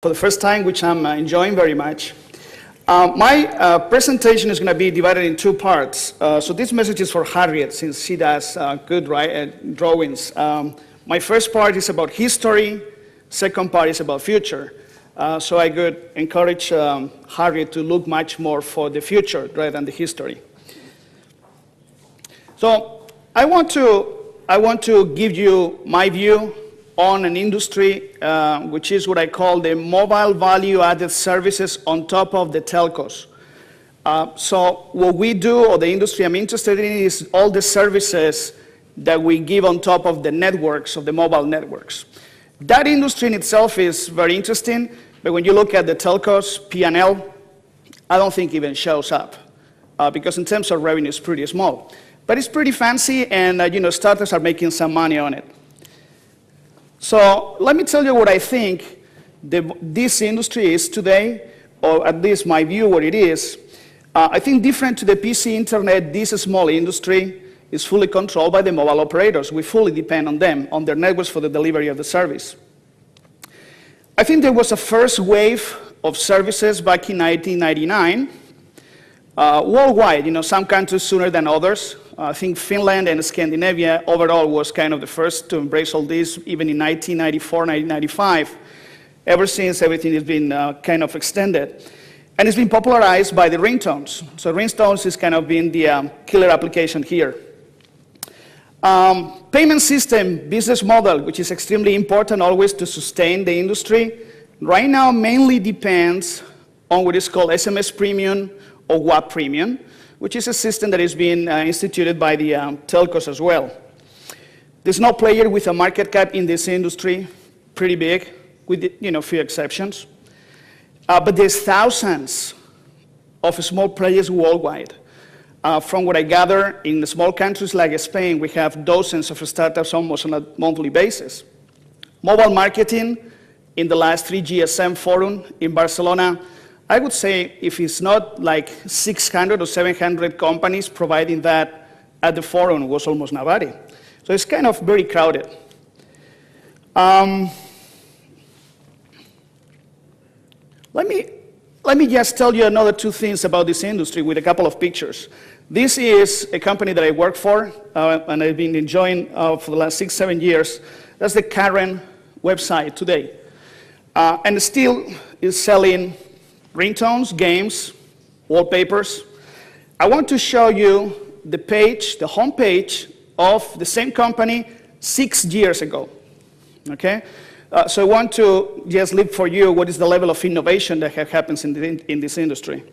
for the first time, which I'm enjoying very much. My presentation is going to be divided in two parts. So this message is for Harriet, since she does good drawings. My first part is about history. Second part is about future. So I could encourage Harriet to look much more for the future rather than the history. So I want to give you my view on an industry which is what I call the mobile value-added services on top of the telcos. So what we do, or the industry I'm interested in, is all the services that we give on top of the networks, of the mobile networks. That industry in itself is very interesting, but when you look at the telcos, P&L, I don't think even shows up, because in terms of revenue, it's pretty small. But it's pretty fancy, and startups are making some money on it. So let me tell you what I think this industry is today, or at least my view what it is. I think different to the PC internet, this small industry is fully controlled by the mobile operators. We fully depend on them, on their networks for the delivery of the service. I think there was a first wave of services back in 1999, worldwide, some countries sooner than others. I think Finland and Scandinavia overall was kind of the first to embrace all this, even in 1994, 1995. Ever since, everything has been kind of extended. And it's been popularized by the ringtones. So ringtones has kind of been the killer application here. Payment system, business model, which is extremely important always to sustain the industry, right now mainly depends on what is called SMS premium or WAP premium, which is a system that is being instituted by the telcos as well. There's no player with a market cap in this industry, pretty big, with few exceptions. But there's thousands of small players worldwide. From what I gather, in the small countries like Spain, we have dozens of startups almost on a monthly basis. Mobile marketing, in the last 3GSM forum in Barcelona, I would say if it's not like 600 or 700 companies providing that at the forum, it was almost nobody. So it's kind of very crowded. Let me just tell you another two things about this industry with a couple of pictures. This is a company that I work for, and I've been enjoying for the last 6-7 years. That's the current website today. And still is selling ringtones, games, wallpapers. I want to show you the page, the homepage of the same company 6 years ago, okay? So I want to just leave for you what is the level of innovation that happens in this industry.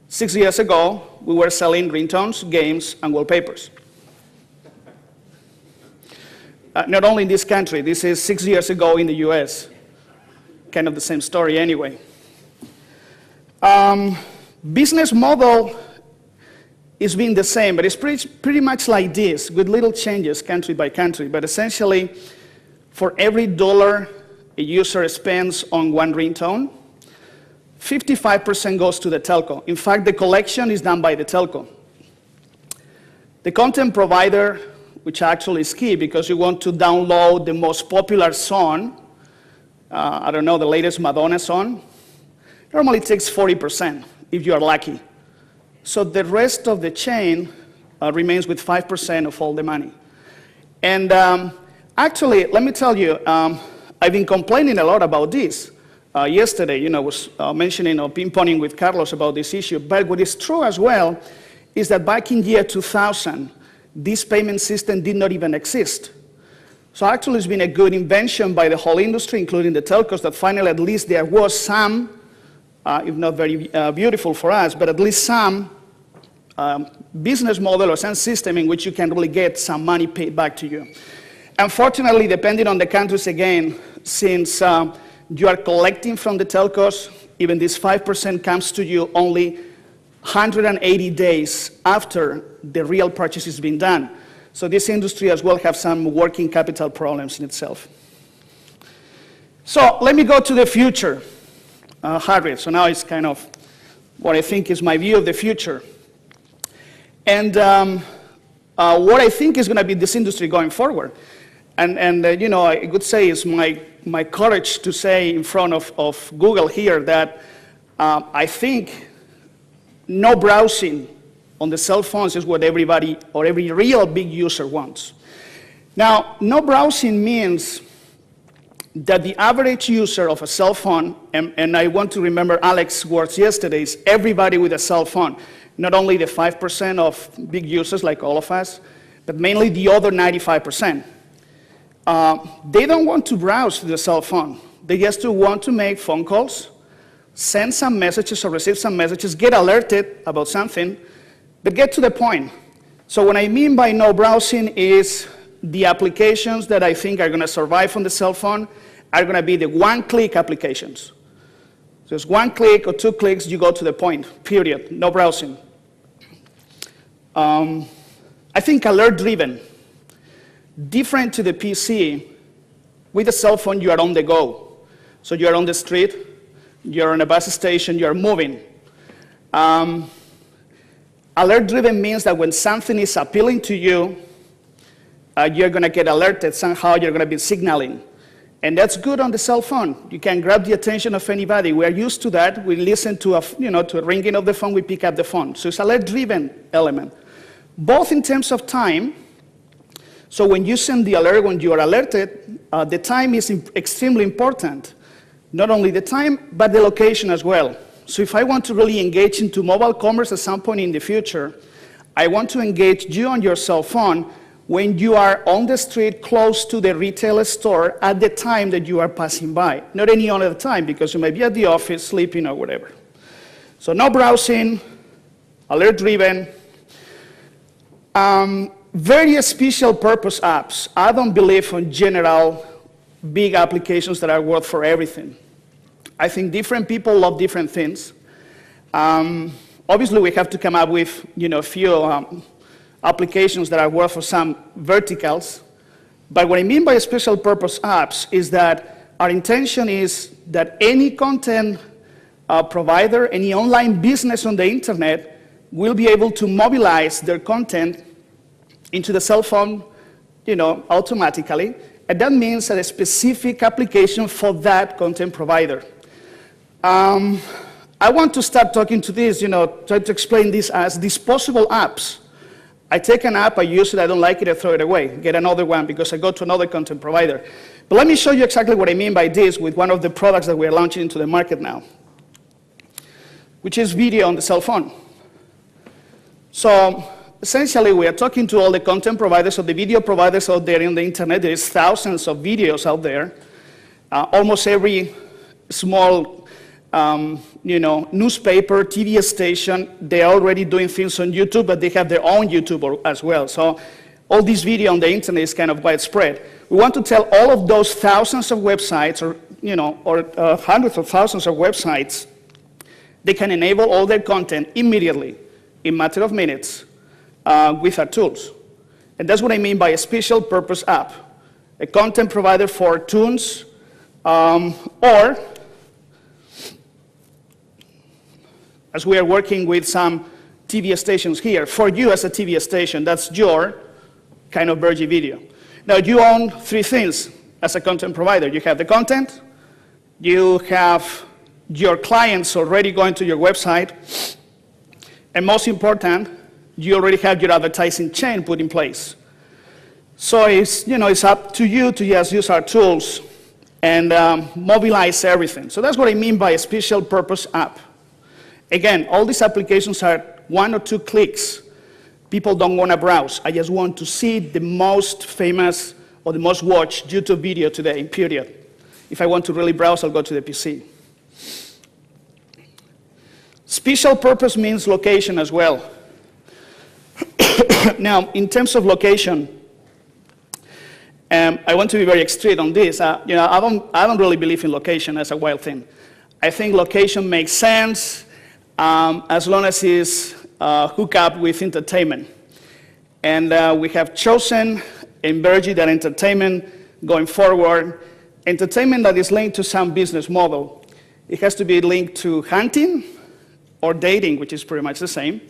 6 years ago, we were selling ringtones, games, and wallpapers. Not only in this country, this is 6 years ago in the US. Kind of the same story anyway. Business model is being the same, but it's pretty much like this, with little changes country by country. But essentially, for every dollar a user spends on one ringtone, 55% goes to the telco. In fact, the collection is done by the telco. The content provider, which actually is key because you want to download the most popular song, I don't know, the latest Madonna song, normally takes 40%, if you are lucky. So the rest of the chain remains with 5% of all the money. And actually, let me tell you, I've been complaining a lot about this. Yesterday, I was mentioning or ping-ponging with Carlos about this issue. But what is true as well is that back in year 2000, this payment system did not even exist. So actually, it's been a good invention by the whole industry, including the telcos, that finally, at least there was some, if not very beautiful for us, but at least some business model or some system in which you can really get some money paid back to you. Unfortunately, depending on the countries again, since you are collecting from the telcos, even this 5% comes to you only 180 days after the real purchase has been done. So this industry as well have some working capital problems in itself. So let me go to the future, Harriet. So now it's kind of what I think is my view of the future. And what I think is going to be this industry going forward. you know, I would say it's my courage to say in front of Google here that I think no browsing on the cell phones is what everybody or every real big user wants. Now, no browsing means that the average user of a cell phone, and I want to remember Alex's words yesterday, is everybody with a cell phone, not only the 5% of big users like all of us, but mainly the other 95%. They don't want to browse through the cell phone. They just want to make phone calls, send some messages or receive some messages, get alerted about something, but get to the point. So what I mean by no browsing is the applications that I think are going to survive on the cell phone are going to be the one-click applications. Just one click or 2 clicks, you go to the point, period, no browsing. I think alert-driven, different to the PC, with a cell phone you are on the go. So you are on the street, you're on a bus station, you're moving. Alert-driven means that when something is appealing to you, you're going to get alerted somehow, you're going to be signaling. And that's good on the cell phone. You can grab the attention of anybody. We're used to that. We listen to to a ringing of the phone, we pick up the phone. So it's an alert-driven element. Both in terms of time, so when you send the alert, when you are alerted, the time is extremely important. Not only the time, but the location as well. So if I want to really engage into mobile commerce at some point in the future, I want to engage you on your cell phone when you are on the street close to the retail store at the time that you are passing by. Not any other time, because you may be at the office, sleeping, or whatever. So no browsing, alert-driven. Very special purpose apps. I don't believe in general big applications that are worth for everything. I think different people love different things. Obviously, we have to come up with a few applications that are worth for some verticals. But what I mean by special purpose apps is that our intention is that any content provider, any online business on the internet will be able to mobilize their content into the cell phone, automatically. And that means a specific application for that content provider. I want to start talking to this, try to explain this as disposable apps. I take an app, I use it, I don't like it, I throw it away, get another one because I go to another content provider. But let me show you exactly what I mean by this with one of the products that we're launching into the market now, which is video on the cell phone. So essentially, we are talking to all the content providers or the video providers out there on the internet. There's thousands of videos out there. Almost every small newspaper, TV station, they're already doing things on YouTube, but they have their own YouTube as well. So all this video on the internet is kind of widespread. We want to tell all of those thousands of websites, or hundreds of thousands of websites, they can enable all their content immediately, in a matter of minutes, with our tools. And that's what I mean by a special purpose app. A content provider for tunes, or as we are working with some TV stations here, for you as a TV station, that's your kind of Berggi video. Now, you own 3 things as a content provider. You have the content, you have your clients already going to your website, and most important, you already have your advertising chain put in place. So it's up to you to just use our tools and mobilize everything. So that's what I mean by a special purpose app. Again, all these applications are 1 or 2 clicks. People don't want to browse. I just want to see the most famous or the most watched YouTube video today, period. If I want to really browse, I'll go to the PC. Special purpose means location as well. Now, in terms of location, I want to be very straight on this. I don't really believe in location as a wild thing. I think location makes sense as long as it's hooked up with entertainment. And we have chosen in Berggi that entertainment going forward, entertainment that is linked to some business model. It has to be linked to hunting or dating, which is pretty much the same.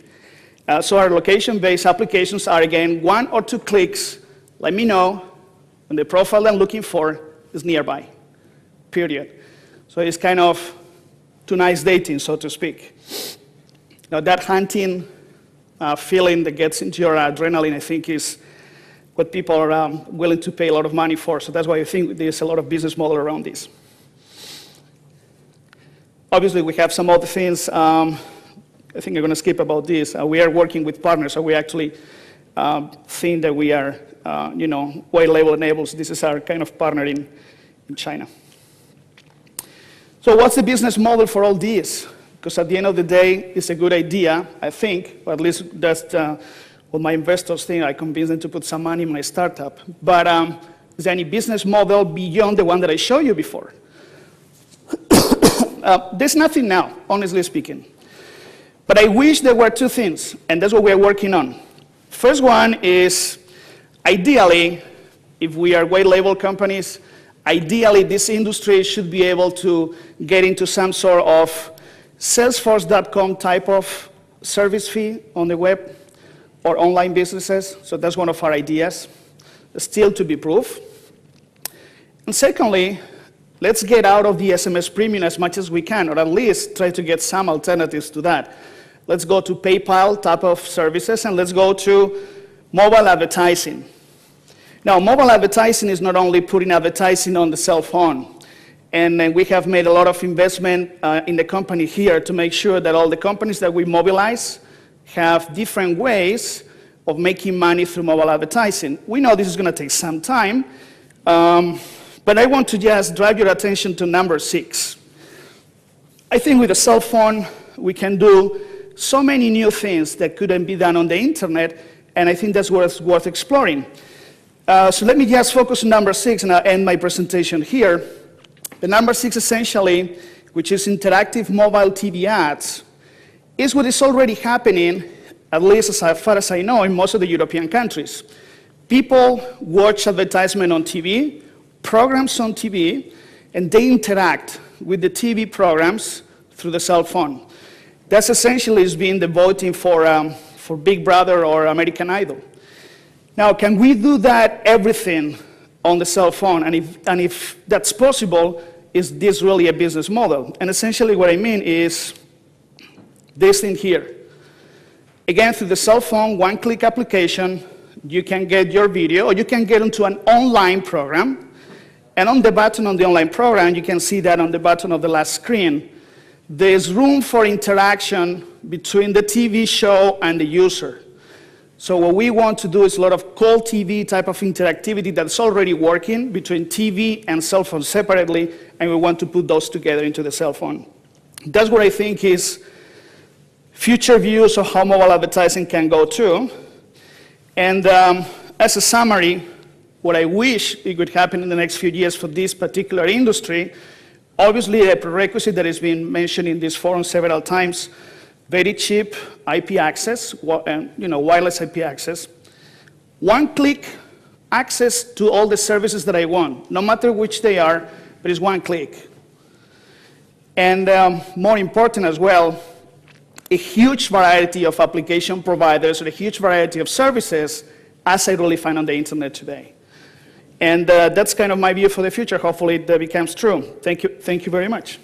So our location-based applications are, again, 1 or 2 clicks. Let me know And the profile I'm looking for is nearby, period. So it's kind of tonight's dating, so to speak. Now that hunting feeling that gets into your adrenaline, I think, is what people are willing to pay a lot of money for. So that's why I think there's a lot of business model around this. Obviously, we have some other things. I think I'm going to skip about this. We are working with partners, so we actually think that we are, white label enables. This is our kind of partner in China. So what's the business model for all this? Because at the end of the day, it's a good idea, I think, or at least that's what my investors think. I convinced them to put some money in my startup. But is there any business model beyond the one that I showed you before? There's nothing now, honestly speaking. But I wish there were two things, and that's what we're working on. First one is, ideally, if we are white label companies, ideally this industry should be able to get into some sort of Salesforce.com type of service fee on the web or online businesses. So that's one of our ideas, still to be proved. And secondly, let's get out of the SMS premium as much as we can, or at least try to get some alternatives to that. Let's go to PayPal type of services, and let's go to mobile advertising. Now, mobile advertising is not only putting advertising on the cell phone, and we have made a lot of investment in the company here to make sure that all the companies that we mobilize have different ways of making money through mobile advertising. We know this is going to take some time, but I want to just drive your attention to number 6. I think with a cell phone, we can do so many new things that couldn't be done on the internet, and I think that's worth exploring. So let me just focus on number 6, and I'll end my presentation here. The number 6, essentially, which is interactive mobile TV ads, is what is already happening, at least as far as I know, in most of the European countries. People watch advertisement on TV, programs on TV, and they interact with the TV programs through the cell phone. That's essentially has been the voting for Big Brother or American Idol. Now, can we do that everything on the cell phone? And if that's possible, is this really a business model? And essentially what I mean is this thing here. Again, through the cell phone, one-click application, you can get your video, or you can get into an online program. And on the button on the online program, you can see that on the button of the last screen, there's room for interaction between the TV show and the user. So what we want to do is a lot of cold TV type of interactivity that's already working between TV and cell phone separately, and we want to put those together into the cell phone. That's what I think is future views of how mobile advertising can go to. And as a summary, what I wish it could happen in the next few years for this particular industry, obviously a prerequisite that has been mentioned in this forum several times, very cheap IP access, wireless IP access. One-click access to all the services that I want, no matter which they are, but it's one click. And more important as well, a huge variety of application providers and a huge variety of services as I really find on the internet today. And that's kind of my view for the future. Hopefully that becomes true. Thank you very much.